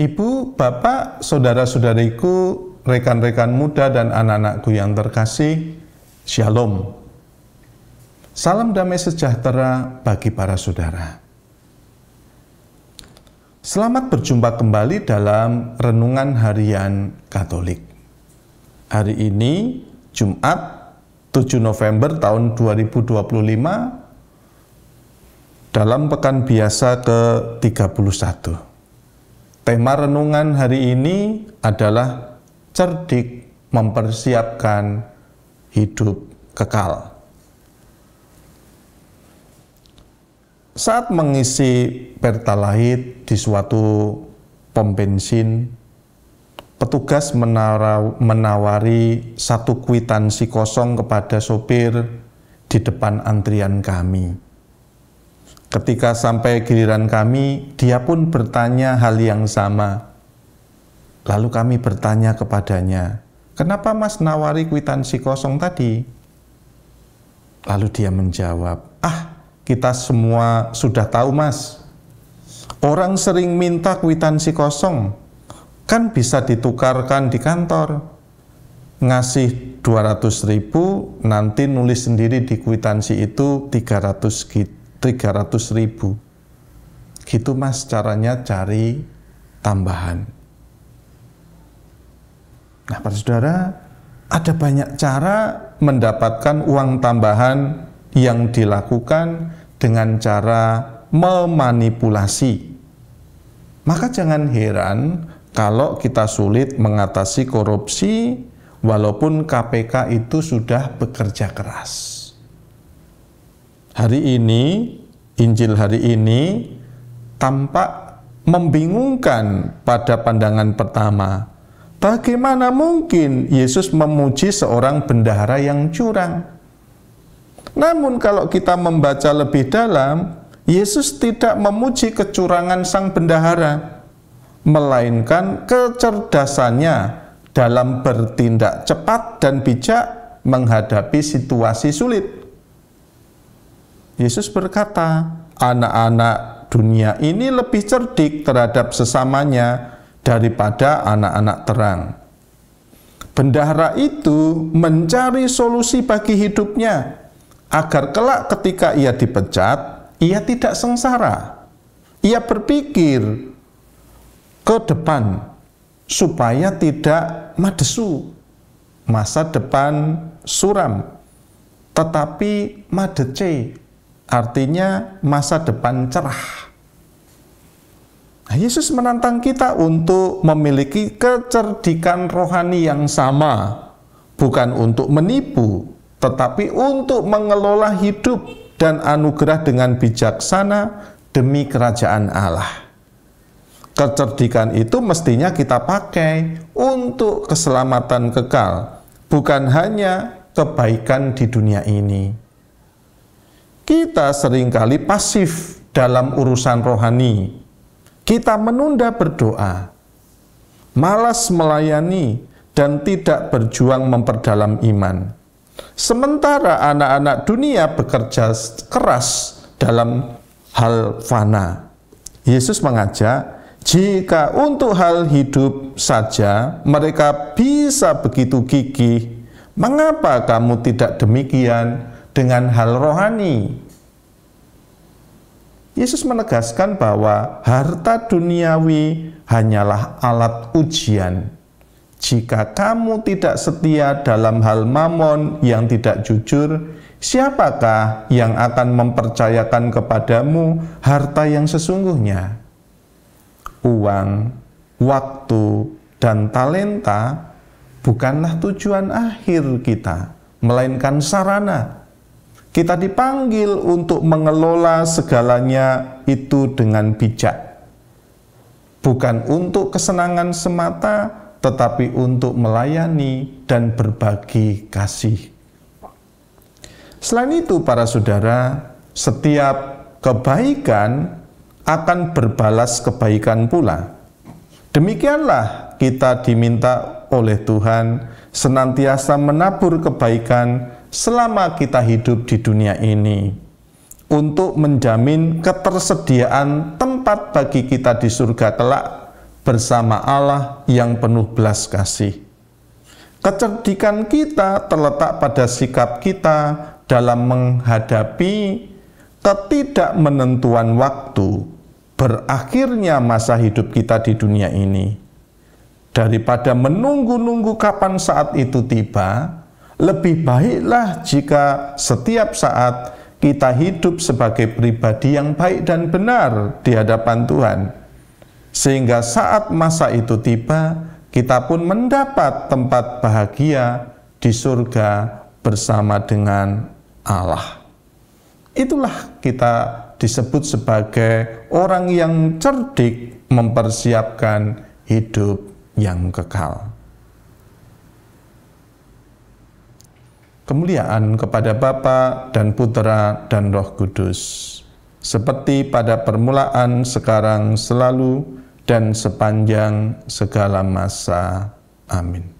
Ibu, Bapak, saudara-saudariku, rekan-rekan muda dan anak-anakku yang terkasih, Shalom. Salam damai sejahtera bagi para saudara. Selamat berjumpa kembali dalam Renungan Harian Katolik. Hari ini, Jumat 7 November tahun 2025, dalam Pekan Biasa ke-31. Tema renungan hari ini adalah cerdik mempersiapkan hidup kekal. Saat mengisi Pertalite di suatu pom bensin, petugas menawari satu kwitansi kosong kepada sopir di depan antrian kami. Ketika sampai giliran kami, dia pun bertanya hal yang sama. Lalu kami bertanya kepadanya, "Kenapa Mas nawari kwitansi kosong tadi?" Lalu dia menjawab, "Kita semua sudah tahu Mas. Orang sering minta kwitansi kosong, kan bisa ditukarkan di kantor. Ngasih 200.000, nanti nulis sendiri di kwitansi itu 300.000. Gitu Mas caranya cari tambahan." Nah, para saudara, ada banyak cara mendapatkan uang tambahan yang dilakukan dengan cara memanipulasi. Maka jangan heran kalau kita sulit mengatasi korupsi walaupun KPK itu sudah bekerja keras. Hari ini, Injil hari ini tampak membingungkan pada pandangan pertama. Bagaimana mungkin Yesus memuji seorang bendahara yang curang? Namun kalau kita membaca lebih dalam, Yesus tidak memuji kecurangan sang bendahara, melainkan kecerdasannya dalam bertindak cepat dan bijak menghadapi situasi sulit. Yesus berkata, anak-anak dunia ini lebih cerdik terhadap sesamanya daripada anak-anak terang. Bendahara itu mencari solusi bagi hidupnya, agar kelak ketika ia dipecat, ia tidak sengsara. Ia berpikir ke depan, supaya tidak madesu, masa depan suram, tetapi madece, artinya masa depan cerah. Nah, Yesus menantang kita untuk memiliki kecerdikan rohani yang sama, bukan untuk menipu, tetapi untuk mengelola hidup dan anugerah dengan bijaksana demi kerajaan Allah. Kecerdikan itu mestinya kita pakai untuk keselamatan kekal, bukan hanya kebaikan di dunia ini. Kita seringkali pasif dalam urusan rohani. Kita menunda berdoa, malas melayani, dan tidak berjuang memperdalam iman. Sementara anak-anak dunia bekerja keras dalam hal fana. Yesus mengajak, jika untuk hal hidup saja mereka bisa begitu gigih, mengapa kamu tidak demikian dengan hal rohani? Yesus menegaskan bahwa harta duniawi hanyalah alat ujian. Jika kamu tidak setia dalam hal mamon yang tidak jujur, siapakah yang akan mempercayakan kepadamu harta yang sesungguhnya? Uang, waktu, dan talenta bukanlah tujuan akhir kita, melainkan sarana. Kita dipanggil untuk mengelola segalanya itu dengan bijak. Bukan untuk kesenangan semata, tetapi untuk melayani dan berbagi kasih. Selain itu, para saudara, setiap kebaikan akan berbalas kebaikan pula. Demikianlah kita diminta oleh Tuhan senantiasa menabur kebaikan selama kita hidup di dunia ini, untuk menjamin ketersediaan tempat bagi kita di surga kelak bersama Allah yang penuh belas kasih. Kecerdikan kita terletak pada sikap kita dalam menghadapi ketidakmenentuan waktu berakhirnya masa hidup kita di dunia ini. Daripada menunggu-nunggu kapan saat itu tiba, lebih baiklah jika setiap saat kita hidup sebagai pribadi yang baik dan benar di hadapan Tuhan. Sehingga saat masa itu tiba, kita pun mendapat tempat bahagia di surga bersama dengan Allah. Itulah kita disebut sebagai orang yang cerdik mempersiapkan hidup yang kekal. Kemuliaan kepada Bapa dan Putera dan Roh Kudus, seperti pada permulaan, sekarang, selalu, dan sepanjang segala masa. Amin.